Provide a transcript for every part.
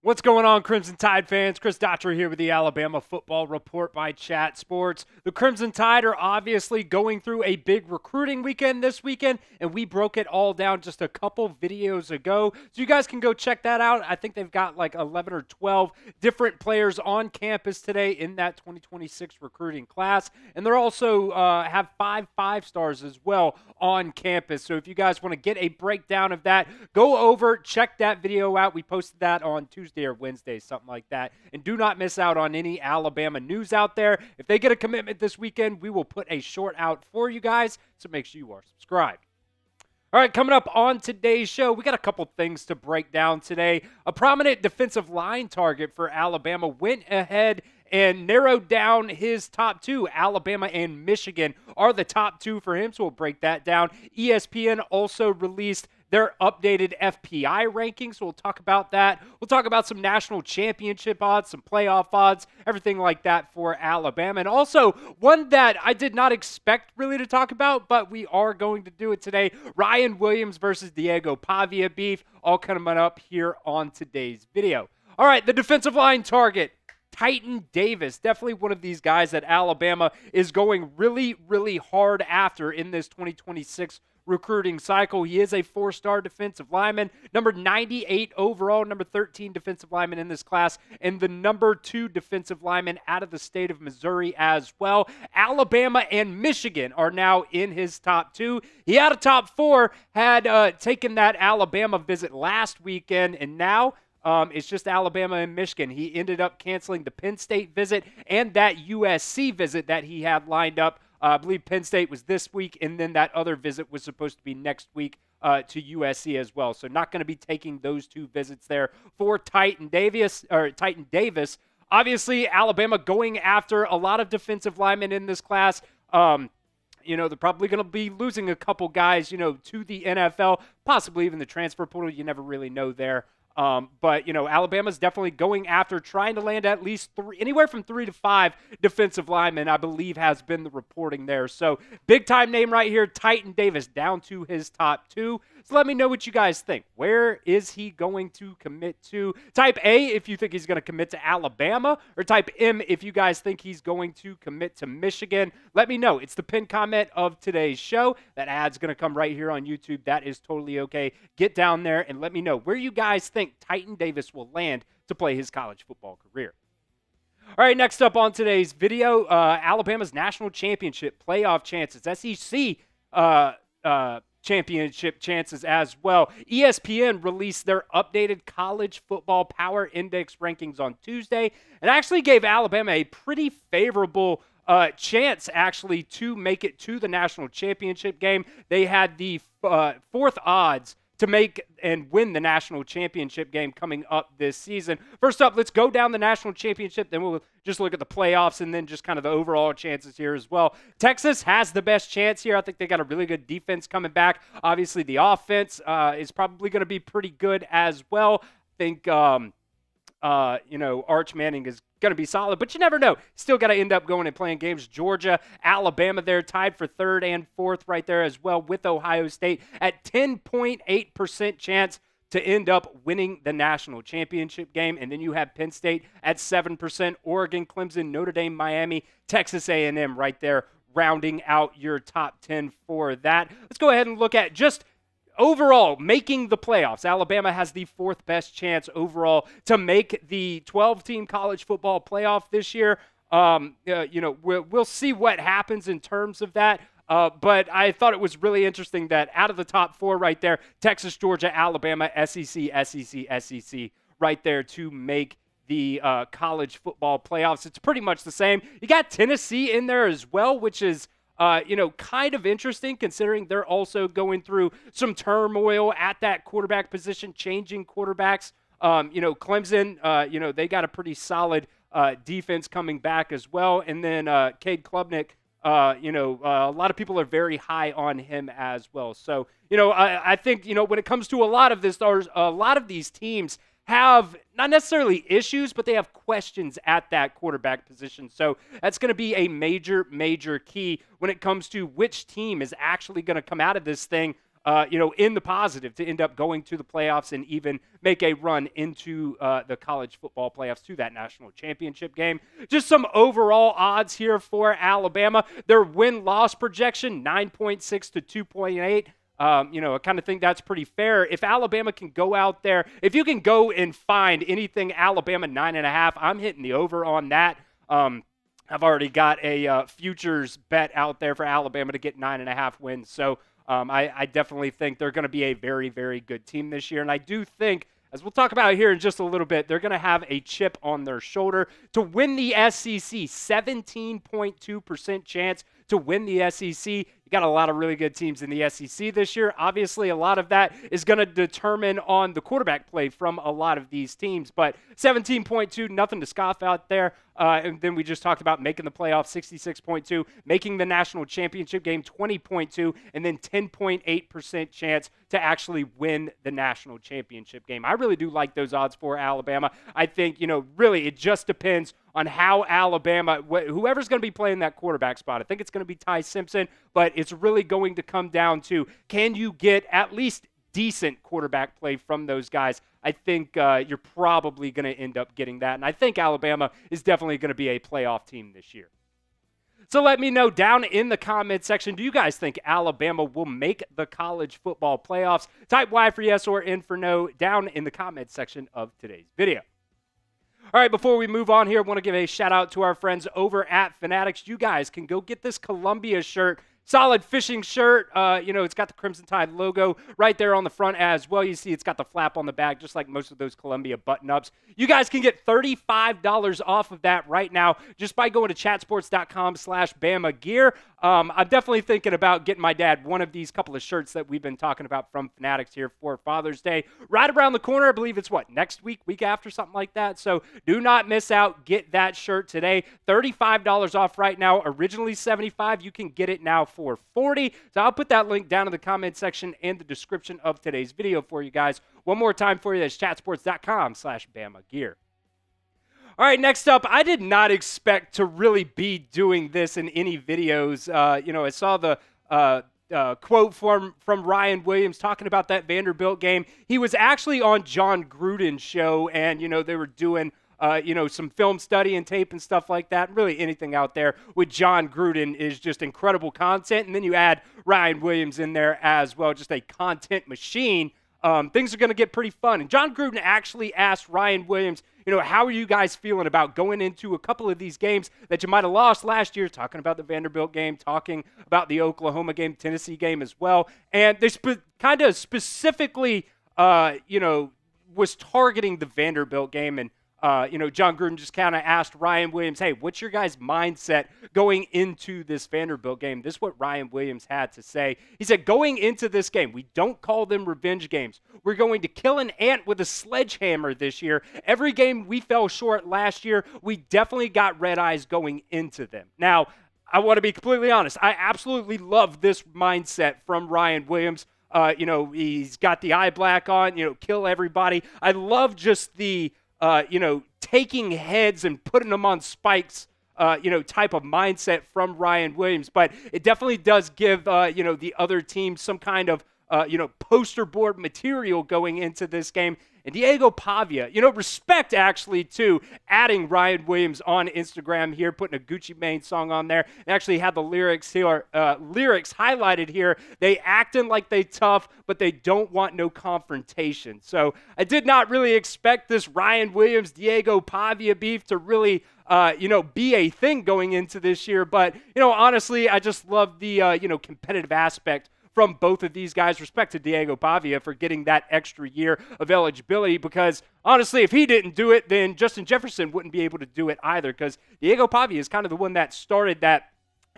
What's going on, Crimson Tide fans? Chris Daughtry here with the Alabama Football Report by Chat Sports. The Crimson Tide are obviously going through a big recruiting weekend this weekend, and we broke it all down just a couple videos ago. So you guys can go check that out. I think they've got like 11 or 12 different players on campus today in that 2026 recruiting class. And they're also have five stars as well on campus. So if you guys want to get a breakdown of that, go over, check that video out. We posted that on Tuesday or Wednesday, something like that. And do not miss out on any Alabama news out there. If they get a commitment this weekend, we will put a short out for you guys, so make sure you are subscribed. All right, coming up on today's show, we got a couple things to break down today. A prominent defensive line target for Alabama went ahead and narrowed down his top two. Alabama and Michigan are the top two for him, so we'll break that down. ESPN also released their updated FPI rankings, so we'll talk about that. We'll talk about some national championship odds, some playoff odds, everything like that for Alabama. And also, one that I did not expect really to talk about, but we are going to do it today. Ryan Williams versus Diego Pavia beef, all coming up here on today's video. All right, the defensive line target, Titan Davis, definitely one of these guys that Alabama is going really, really hard after in this 2026 recruiting cycle. He is a four-star defensive lineman, number 98 overall, number 13 defensive lineman in this class, and the number 2 defensive lineman out of the state of Missouri as well. Alabama and Michigan are now in his top 2. He had a top 4, had taken that Alabama visit last weekend, and now it's just Alabama and Michigan. He ended up canceling the Penn State visit and that USC visit that he had lined up. I believe Penn State was this week, and then that other visit was supposed to be next week to USC as well. So not going to be taking those two visits there for Titan Davis. Obviously, Alabama going after a lot of defensive linemen in this class. They're probably going to be losing a couple guys, to the NFL, possibly even the transfer portal. You never really know there. But Alabama's definitely going after trying to land at least anywhere from 3 to 5 defensive linemen, I believe, has been the reporting there. So big-time name right here, Titan Davis, down to his top 2. So let me know what you guys think. Where is he going to commit to? Type A if you think he's going to commit to Alabama, or type M if you guys think he's going to commit to Michigan. Let me know. It's the pinned comment of today's show. That ad's going to come right here on YouTube. That is totally okay. Get down there and let me know where you guys think Titan Davis will land to play his college football career. All right, next up on today's video, Alabama's national championship playoff chances, SEC championship chances as well. ESPN released their updated college football power index rankings on Tuesday and actually gave Alabama a pretty favorable chance actually to make it to the national championship game. They had the fourth odds to make and win the national championship game coming up this season. First up, let's go down the national championship, then we'll just look at the playoffs and then just kind of the overall chances here as well. Texas has the best chance here. I think they got a really good defense coming back. Obviously, the offense is probably going to be pretty good as well. I think, Arch Manning is going to be solid, but you never know. Still got to end up going and playing games. Georgia, Alabama there tied for 3rd and 4th right there as well with Ohio State at 10.8% chance to end up winning the national championship game. And then you have Penn State at 7%, Oregon, Clemson, Notre Dame, Miami, Texas A&M right there rounding out your top 10 for that. Let's go ahead and look at just overall, making the playoffs. Alabama has the 4th best chance overall to make the 12-team college football playoff this year. We'll see what happens in terms of that. But I thought it was really interesting that out of the top 4 right there, Texas, Georgia, Alabama, SEC right there to make the college football playoffs. It's pretty much the same. You got Tennessee in there as well, which is kind of interesting considering they're also going through some turmoil at that quarterback position, changing quarterbacks. Clemson, they got a pretty solid defense coming back as well. And then Cade Klubnik, a lot of people are very high on him as well. So, I think, when it comes to a lot of this, a lot of these teams have not necessarily issues, but they have questions at that quarterback position. So that's going to be a major, major key when it comes to which team is actually going to come out of this thing in the positive to end up going to the playoffs and even make a run into the college football playoffs to that national championship game. Just some overall odds here for Alabama. Their win-loss projection, 9.6 to 2.8. I kind of think that's pretty fair. If Alabama can go out there, if you can go and find anything Alabama 9.5, I'm hitting the over on that. I've already got a futures bet out there for Alabama to get 9.5 wins. So I definitely think they're going to be a very, very good team this year. And I do think, as we'll talk about here in just a little bit, they're going to have a chip on their shoulder to win the SEC. 17.2% chance to win the SEC. You got a lot of really good teams in the SEC this year. Obviously, a lot of that is going to determine on the quarterback play from a lot of these teams. But 17.2, nothing to scoff out there. And then we just talked about making the playoffs, 66.2, making the national championship game, 20.2, and then 10.8% chance to actually win the national championship game. I really do like those odds for Alabama. I think, really it just depends on how Alabama, whoever's going to be playing that quarterback spot. I think it's going to be Ty Simpson, but it's really going to come down to, can you get at least decent quarterback play from those guys? I think you're probably going to end up getting that. And I think Alabama is definitely going to be a playoff team this year. So let me know down in the comment section, do you guys think Alabama will make the college football playoffs? Type Y for yes or N for no down in the comment section of today's video. All right, before we move on here, I want to give a shout out to our friends over at Fanatics. You guys can go get this Columbia shirt. Solid fishing shirt. It's got the Crimson Tide logo right there on the front as well. You see it's got the flap on the back, just like most of those Columbia button-ups. You guys can get $35 off of that right now just by going to chatsports.com/Bama Gear. I'm definitely thinking about getting my dad one of these couple of shirts that we've been talking about from Fanatics here for Father's Day. Right around the corner, I believe it's next week after, something like that. So do not miss out. Get that shirt today. $35 off right now. Originally $75. You can get it now for $40. So I'll put that link down in the comment section and the description of today's video for you guys. One more time for you, that's chatsports.com/Bama Gear. All right, next up, I did not expect to really be doing this in any videos. I saw the quote from Ryan Williams talking about that Vanderbilt game. He was actually on Jon Gruden's show, and, they were doing some film study and tape and stuff like that. Really anything out there with Jon Gruden is just incredible content. And then you add Ryan Williams in there as well, just a content machine. Things are going to get pretty fun. And Jon Gruden actually asked Ryan Williams, how are you guys feeling about going into a couple of these games that you might have lost last year, talking about the Vanderbilt game, talking about the Oklahoma game, Tennessee game as well. And they kind of specifically, was targeting the Vanderbilt game. And Jon Gruden just kind of asked Ryan Williams, hey, what's your guys' mindset going into this Vanderbilt game? This is what Ryan Williams had to say. He said, going into this game, we don't call them revenge games. We're going to kill an ant with a sledgehammer this year. Every game we fell short last year, we definitely got red eyes going into them. Now, I want to be completely honest. I absolutely love this mindset from Ryan Williams. He's got the eye black on, kill everybody. I love just the taking heads and putting them on spikes, type of mindset from Ryan Williams. But it definitely does give, the other team some kind of, poster board material going into this game. And Diego Pavia, respect actually to adding Ryan Williams on Instagram here, putting a Gucci Mane song on there, and actually had the lyrics here, lyrics highlighted here. They acting like they tough, but they don't want no confrontation. So I did not really expect this Ryan Williams, Diego Pavia beef to really, be a thing going into this year. But, honestly, I just love the, competitive aspect from both of these guys. Respect to Diego Pavia for getting that extra year of eligibility, because honestly, if he didn't do it, then Justin Jefferson wouldn't be able to do it either, because Diego Pavia is kind of the one that started that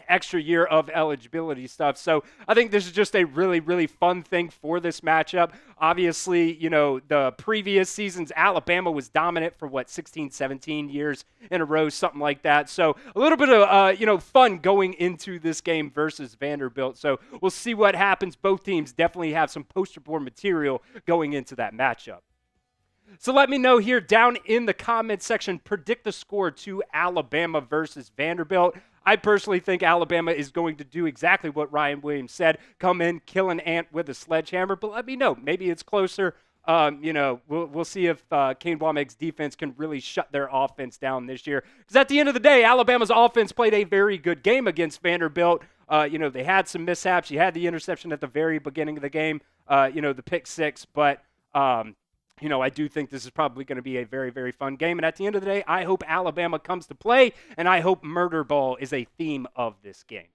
extra year of eligibility stuff. So I think this is just a really, really fun thing for this matchup. Obviously, the previous seasons, Alabama was dominant for 16, 17 years in a row, something like that. So a little bit of, fun going into this game versus Vanderbilt. So we'll see what happens. Both teams definitely have some poster board material going into that matchup. So let me know here down in the comment section, predict the score to Alabama versus Vanderbilt. I personally think Alabama is going to do exactly what Ryan Williams said, come in, kill an ant with a sledgehammer. But let me know. Maybe it's closer. We'll see if Kane Wommack's defense can really shut their offense down this year. Because at the end of the day, Alabama's offense played a very good game against Vanderbilt. They had some mishaps. You had the interception at the very beginning of the game, the pick six. But, I do think this is probably going to be a very, very fun game. And at the end of the day, I hope Alabama comes to play, and I hope Murder Ball is a theme of this game.